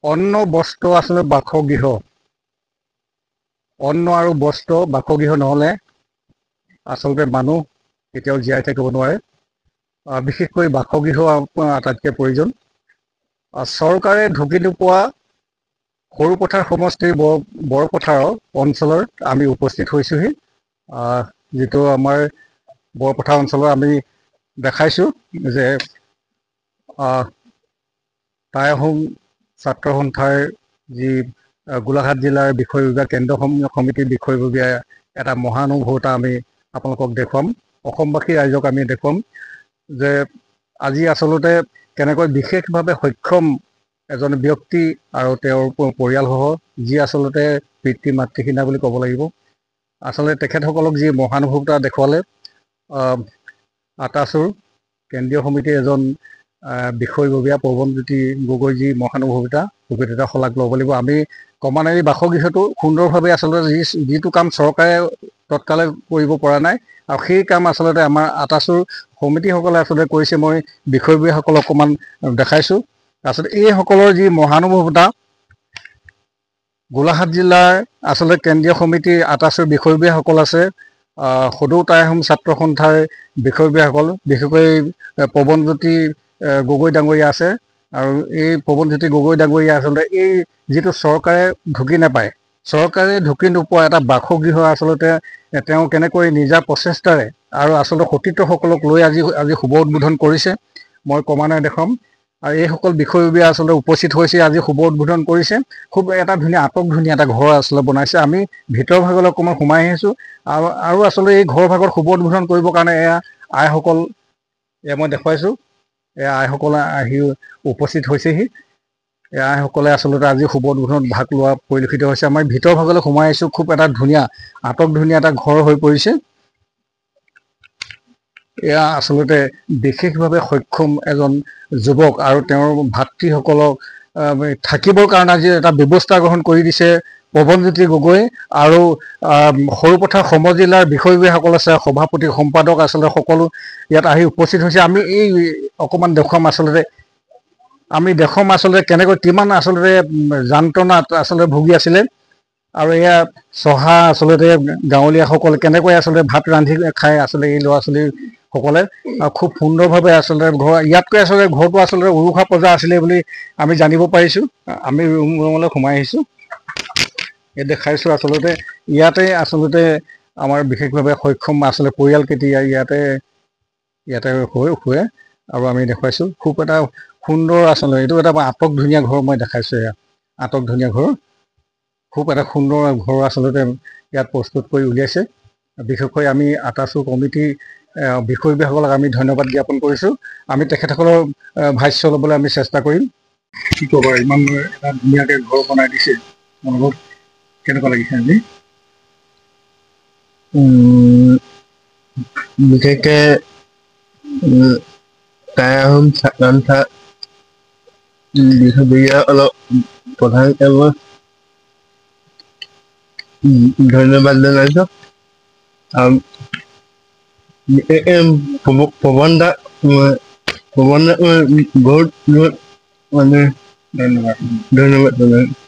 অন্ন বস্ত্ৰ আসলে বাসগৃহ অন্ন আৰু বস্ত্ৰ বাসগৃহ নহ'লে আচলতে মানুহ কেতিয়াও জীয়াই থাকিব নোৱাৰে বিশেষকৈ বাসগৃহ আটাইতকৈ প্ৰয়োজন চৰকাৰে ঢুকি নোপোৱা সৰুপথাৰ সমষ্টিৰ বৰপথাৰৰ অঞ্চলত আমি উপস্থিত হৈছোহি যেটো আমাৰ বৰপথাৰ অঞ্চলৰ আমি দেখাইছো যে টাই আহোম ছাত্ৰ সন্থাৰ যি গোলাঘাট জিলাৰ বিষয় বিভাগ কেন্দ্ৰ সমিতিৰ বিষয়ববীয়া এটা মহানুভৱতা আমি আপোনালোকক দেখুৱাম অসমবাসী ৰাইজক আমি দেখুৱাম যে আজি আচলতে কেনেকৈ বিশেষভাৱে সক্ষম এজন ব্যক্তি আৰু তেওঁৰ পৰিয়ালসহ যি আচলতে পিতৃ মাতৃহীনা বুলি ক'ব লাগিব আচলতে তেখেতসকলক যি মহানুভৱতা দেখুৱালে আটাচুৰ কেন্দ্ৰীয় সমিতিৰ এজন বিষয়ববীয়া পৱনজ্যোতি গগৈ যি মহানুভৱতা প্ৰকৃততে শলাগ ল'ব লাগিব আমি ক্ৰমান্বয়ে বাসগৃহটো সুন্দৰভাৱে আচলতে যিটো কাম চৰকাৰে তৎকালে কৰিব পৰা নাই আৰু সেই কাম আচলতে আমাৰ আটাচুৰ সমিতিসকলে আচলতে কৰিছে মই বিষয়ববীয়াসকলক অকণমান দেখাইছোঁ আচলতে এইসকলৰ যি মহানুভৱতা গোলাঘাট জিলাৰ আচলতে কেন্দ্ৰীয় সমিতিৰ আটাচুৰ বিষয়ববীয়াসকল আছে সদৌ টাই আহোম ছাত্ৰ সন্থাৰ বিষয়ববীয়াসকল বিশেষকৈ পৱনজ্যোতি গগৈ ডাঙৰীয়া আছে আৰু এই পৱনজ্যোতি গগৈ ডাঙৰীয়া আচলতে এই যিটো চৰকাৰে ঢুকি নাপায় চৰকাৰে ঢুকি নোপোৱা এটা বাসগৃহ আচলতে তেওঁ কেনেকৈ নিজা প্ৰচেষ্টাৰে আৰু আচলতে সতীৰ্থসকলক লৈ আজি শুভ উদ্বোধন কৰিছে মই ক্ৰমান্বয়ে দেখুৱাম আৰু এইসকল বিষয়ববীয়া আচলতে উপস্থিত হৈছে আজি শুভ উদ্বোধন কৰিছে খুব এটা ধুনীয়া ধুনীয়া এটা ঘৰ আচলতে বনাইছে আমি ভিতৰ ভাগলৈ অকণমান সোমাই আহিছোঁ আৰু আচলতে এই ঘৰ ভাগত শুভ উদ্বোধন কৰিবৰ কাৰণে এয়া আইসকল মই দেখুৱাইছোঁ এয়া আইসকলে আহি উপস্থিত হৈছেহি এই আইসকলে আচলতে আজি শুভ উদ্বোধনত ভাগ লোৱা পৰিলক্ষিত হৈছে আমাৰ ভিতৰ ভাগলৈ সোমাই আহিছোঁ খুব এটা ধুনীয়া ধুনীয়া এটা ঘৰ হৈ পৰিছে এয়া আচলতে বিশেষভাৱে সক্ষম এজন যুৱক আৰু তেওঁৰ ভাতৃসকলক থাকিবৰ কাৰণে আজি এটা ব্যৱস্থা গ্ৰহণ কৰি দিছে পৱনজ্যোতি গগৈ আৰু সৰুপথাৰ সমজিলাৰ বিষয়ববীয়াসকল আছে সভাপতি সম্পাদক আচলতে সকলো ইয়াত আহি উপস্থিত হৈছে আমি এই অকণমান দেখুৱাম আচলতে কেনেকৈ কিমান আচলতে যন্ত্ৰণাত আচলতে ভুগি আছিলে আৰু এয়া চহা আচলতে গাঁৱলীয়াসকল কেনেকৈ আচলতে ভাত ৰান্ধি খাই আচলতে এই ল'ৰা ছোৱালীসকলে খুব সুন্দৰভাৱে আচলতে ঘৰ ইয়াতকৈ আচলতে ঘৰটো আচলতে উৰুষা পজা আছিলে বুলি আমি জানিব পাৰিছোঁ আমি ৰুমলৈ সোমাই আহিছোঁ এই দেখাইছোঁ আচলতে ইয়াতে আচলতে আমাৰ বিশেষভাৱে সক্ষম আচলতে পৰিয়ালকেইটি ইয়াতে শুৱে আৰু আমি দেখুৱাইছোঁ খুব এটা সুন্দৰ আচলতে এইটো এটা ধুনীয়া ঘৰ মই দেখাইছোঁ এয়া ধুনীয়া ঘৰ খুব এটা সুন্দৰ ঘৰ আচলতে ইয়াত প্ৰস্তুত কৰি উলিয়াইছে বিশেষকৈ আমি আটাচুৰ কমিটিৰ বিষয়ববীয়াসকলক আমি ধন্যবাদ জ্ঞাপন কৰিছোঁ আমি তেখেতসকলৰ ভাষ্য ল'বলৈ আমি চেষ্টা কৰিম কি ক'ব ইমান এটা ধুনীয়াকৈ ঘৰ বনাই দিছে অনুভৱ কেনেকুৱা লাগিছে আজি বিশেষকৈ টাই আহোম ছাত্ৰ সন্থা বিষয়ববীয়া অলপ প্ৰধান ধন্যবাদ জনাইছোঁ আৰু পৱন দা বহুত মানে ধন্যবাদ জনাইছোঁ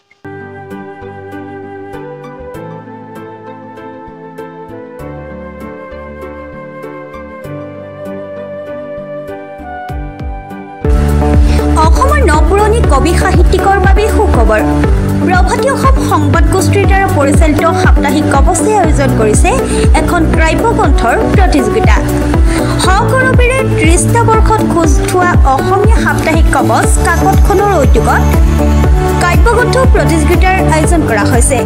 অসমৰ নপুৰণি কবি সাহিত্যিকৰ বাবে সুখবৰ প্ৰভাতী অসম সংবাদ গোষ্ঠীৰ দ্বাৰা পৰিচালিত সাপ্তাহিক কবচে আয়োজন কৰিছে এখন কাব্যগ্ৰন্থৰ প্ৰতিযোগিতা সগৌৰৱেৰে ৩০টা বৰ্ষত খোজ থোৱা অসমীয়া সাপ্তাহিক কবচ কাকতখনৰ উদ্যোগত কাব্যগ্ৰন্থ প্ৰতিযোগিতাৰ আয়োজন কৰা হৈছে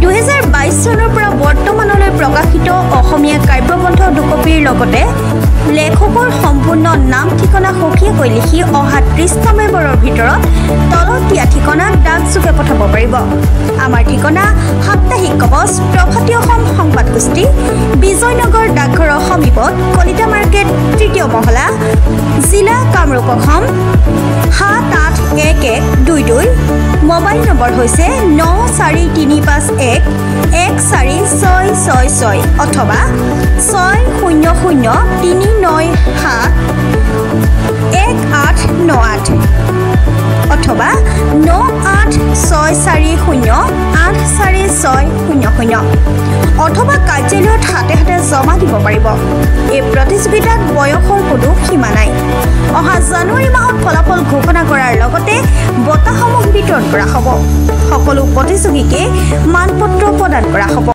২০২২ চনৰ পৰা বৰ্তমানলৈ প্ৰকাশিত অসমীয়া কাব্যগ্ৰন্থ দুকপিৰ লগতে লেখকৰ সম্পূৰ্ণ নাম ঠিকনা সখীয়াকৈ লিখি অহা ৩০টা মেম্বৰৰ ভিতৰত তলত দিয়া ঠিকনাত ডাকযোগে পঠাব পাৰিব আমাৰ ঠিকনা সাপ্তাহিক কবচ প্ৰভাতী অসম সংবাদ গোষ্ঠী বিজয়নগৰ ডাকঘৰৰ সমীপত কলিতা মাৰ্কেট ৩য় মহলা জিলা কামৰূপ অসম ৭৮১১২২ মোবাইল নম্বৰ হৈছে ৯৪৩৫১১৪৬৬৬ অথবা ৬০০৩৯৭1898 অথবা 9864084600 অথবা কাৰ্যালয়ত হাতে হাতে জমা দিব পাৰিব। এই প্ৰতিযোগিতাত বয়সৰ কোনো সীমা নাই। অহা জানুৱাৰী মাহত ফলাফল ঘোষণা কৰাৰ লগতে বঁটাসমূহ বিতৰণ কৰা হ'ব। সকলো প্ৰতিযোগীকে মানপত্ৰ প্ৰদান কৰা হ'ব।